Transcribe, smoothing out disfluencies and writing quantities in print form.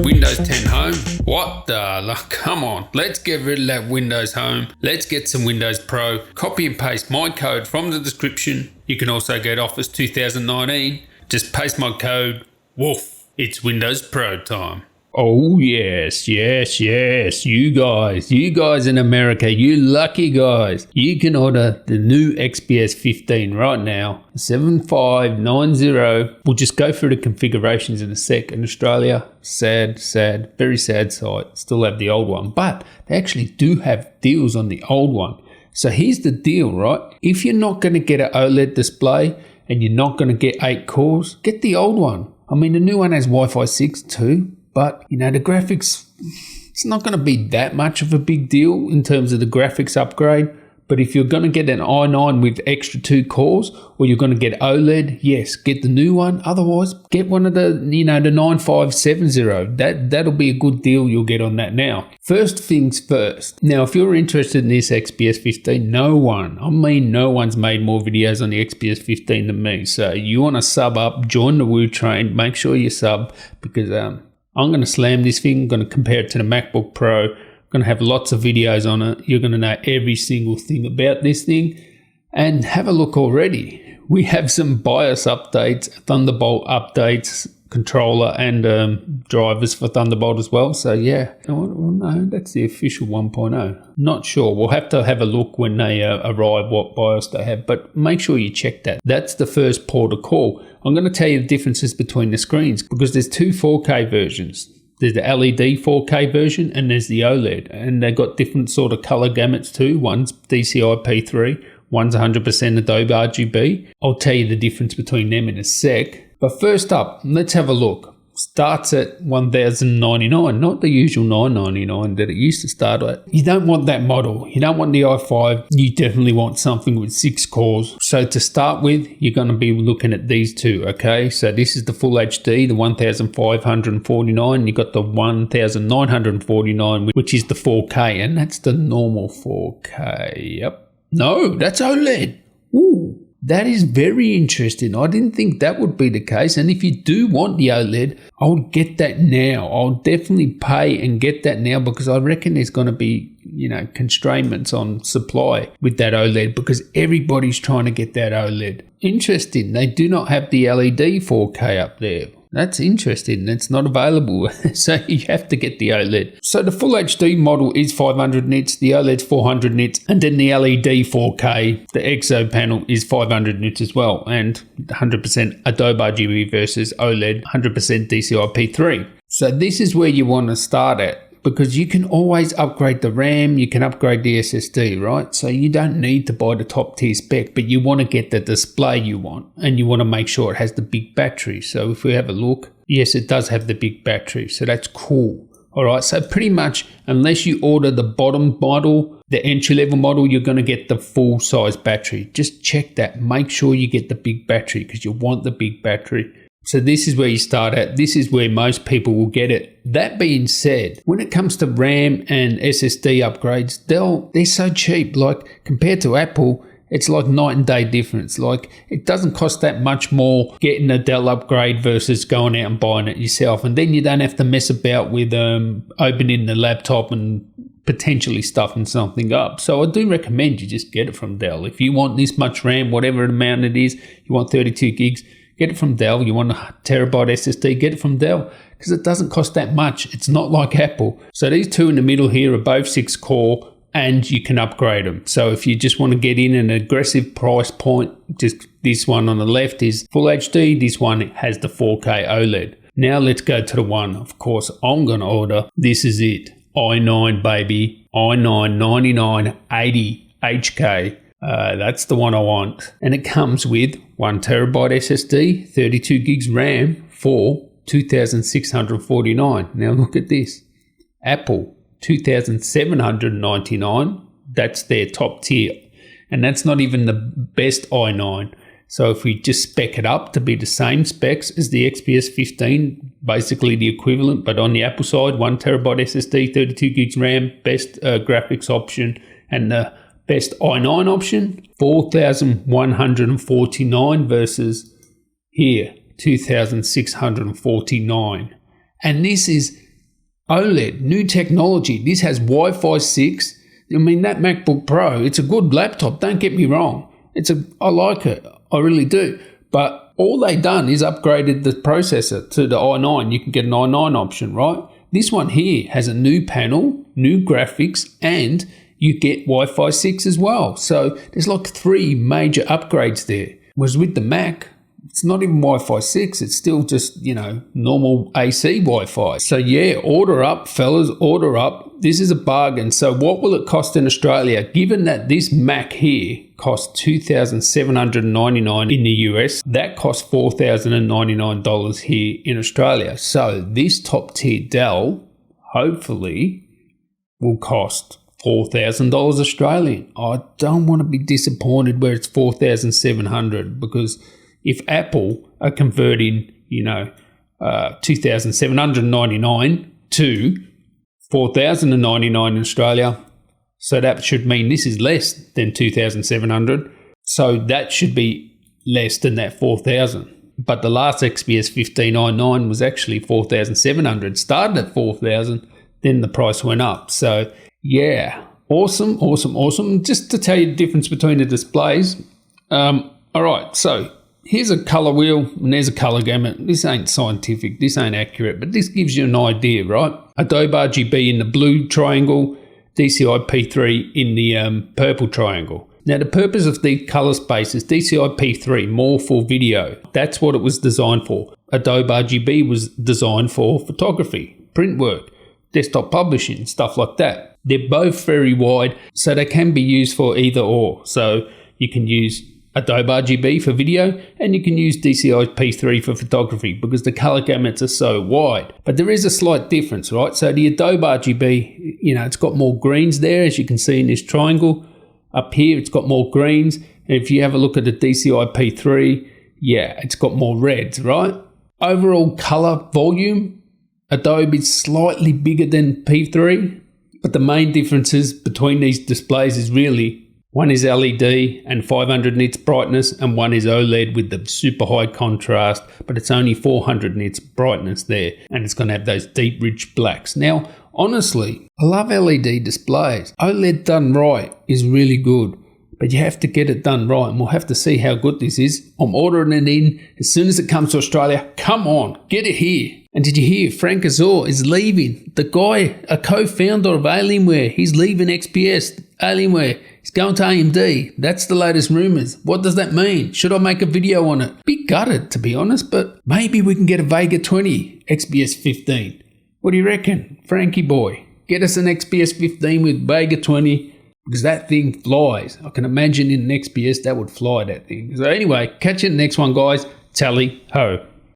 Windows 10 Home? What the? Come on, let's get rid of that Windows Home. Let's get some Windows Pro. Copy and paste my code from the description. You can also get Office 2019. Just paste my code. Woof. It's Windows Pro time. Oh yes. You guys in America, you lucky guys. You can order the new XPS 15 right now, 7590. We'll just go through the configurations in a sec. In Australia, sad, very sad site. Still have the old one, but they actually do have deals on the old one. So here's the deal, right? If you're not going to get an OLED display and you're not going to get 8 cores, get the old one. I mean, the new one has Wi-Fi 6 too. But, you know, the graphics, it's not going to be that much of a big deal in terms of the graphics upgrade. But if you're going to get an i9 with extra 2 cores, or you're going to get OLED, yes, get the new one. Otherwise, get one of the, the 9570. That'll be a good deal you'll get on that now. First things first. Now, if you're interested in this XPS 15, no one's made more videos on the XPS 15 than me. So you want to sub up, join the WOOOO train, make sure you sub, because I'm going to slam this thing. I'm going to compare it to the MacBook Pro. I'm going to have lots of videos on it. You're going to know every single thing about this thing. And have a look already. We have some BIOS updates, Thunderbolt updates, controller and drivers for Thunderbolt as well. So yeah, no, that's the official 1.0. Not sure. We'll have to have a look when they arrive what BIOS they have. But make sure you check that. That's the first port of call. I'm going to tell you the differences between the screens because there's 2 4K versions. There's the LED 4K version and there's the OLED. And they've got different sort of color gamuts too. One's DCI P3, one's 100% Adobe RGB. I'll tell you the difference between them in a sec. But first up, let's have a look. Starts at $1,099, not the usual $999 that it used to start at. You don't want that model. You don't want the i5. You definitely want something with 6 cores. So to start with, you're going to be looking at these two, okay? So this is the Full HD, the 1549. You got the 1949, which is the 4K, and that's the normal 4K. Yep. No, that's OLED. Ooh. That is very interesting. I didn't think that would be the case. And if you do want the OLED, I'll get that now. I'll definitely pay and get that now because I reckon there's going to be, constraints on supply with that OLED because everybody's trying to get that OLED. Interesting. They do not have the LED 4K up there. That's interesting. It's not available. So you have to get the OLED. So the Full HD model is 500 nits, the OLED's 400 nits, and then the LED 4K, the EXO panel is 500 nits as well, and 100% Adobe RGB versus OLED, 100% DCI P3. So this is where you want to start at. Because you can always upgrade the RAM, you can upgrade the SSD, right? So you don't need to buy the top tier spec, but you want to get the display you want and you want to make sure it has the big battery. So if we have a look, yes, it does have the big battery. So that's cool. All right, so pretty much unless you order the bottom model, the entry-level model, you're going to get the full-size battery. Just check that. Make sure you get the big battery because you want the big battery. So this is where you start at. This is where most people will get it. That being said, when it comes to RAM and SSD upgrades, they're so cheap. Like compared to Apple, it's like night and day difference. Like it doesn't cost that much more getting a Dell upgrade versus going out and buying it yourself. And then you don't have to mess about with opening the laptop and potentially stuffing something up. So I do recommend you just get it from Dell. If you want this much RAM, whatever amount it is, you want 32 gigs, get it from Dell. You want a terabyte SSD, get it from Dell because it doesn't cost that much. It's not like Apple. So these two in the middle here are both 6 core and you can upgrade them. So if you just want to get in an aggressive price point, just this one on the left is Full HD. This one has the 4K OLED. Now let's go to the one, of course, I'm going to order. This is it. i9 baby. i9 9980 HK. That's the one I want. And it comes with 1 terabyte SSD, 32 gigs RAM for $2,649. Now look at this. Apple, $2,799. That's their top tier. And that's not even the best i9. So if we just spec it up to be the same specs as the XPS 15, basically the equivalent, but on the Apple side, 1 terabyte SSD, 32 gigs RAM, best graphics option, and the best i9 option, $4,149 versus here, $2,649. And this is OLED, new technology. This has Wi-Fi 6. I mean, that MacBook Pro, it's a good laptop, don't get me wrong. I like it, I really do. But all they done is upgraded the processor to the i9. You can get an i9 option, right? This one here has a new panel, new graphics, and you get Wi-Fi 6 as well. So there's like 3 major upgrades there. Whereas with the Mac, it's not even Wi-Fi 6. It's still just, normal AC Wi-Fi. So yeah, order up, fellas, order up. This is a bargain. So what will it cost in Australia? Given that this Mac here costs $2,799 in the US, that costs $4,099 here in Australia. So this top tier Dell, hopefully, will cost $4,000 Australian. I don't want to be disappointed where it's $4,700, because if Apple are converting, $2,799 to $4,099 in Australia, so that should mean this is less than $2,700. So that should be less than that $4,000. But the last XPS 15i9 was actually $4,700. Started at $4,000, then the price went up. So yeah, awesome. Just to tell you the difference between the displays. All right, so here's a color wheel and there's a color gamut. This ain't scientific, this ain't accurate, but this gives you an idea, right? Adobe RGB in the blue triangle, DCI P3 in the purple triangle. Now the purpose of the color space is DCI P3 more for video. That's what it was designed for. Adobe RGB was designed for photography, print work, desktop publishing, stuff like that. They're both very wide, so they can be used for either or. So you can use Adobe RGB for video and you can use DCI P3 for photography because the color gamuts are so wide. But there is a slight difference, right? So the Adobe RGB, it's got more greens there, as you can see in this triangle. Up here, it's got more greens. And if you have a look at the DCI P3, yeah, it's got more reds, right? Overall color volume, Adobe is slightly bigger than P3, but the main differences between these displays is really one is LED and 500 nits brightness, and one is OLED with the super high contrast, but it's only 400 nits brightness there, and it's going to have those deep rich blacks. Now, honestly, I love LED displays. OLED done right is really good, but you have to get it done right, and we'll have to see how good this is. I'm ordering it in as soon as it comes to Australia. Come on, get it here. And did you hear Frank Azor is leaving? The guy, a co-founder of Alienware, he's leaving XPS, Alienware. He's going to AMD. That's the latest rumours. What does that mean? Should I make a video on it? Be gutted, to be honest, but maybe we can get a Vega 20 XPS 15. What do you reckon, Frankie boy? Get us an XPS 15 with Vega 20, because that thing flies. I can imagine in an XPS that would fly, that thing. So anyway, catch you in the next one, guys. Tally ho.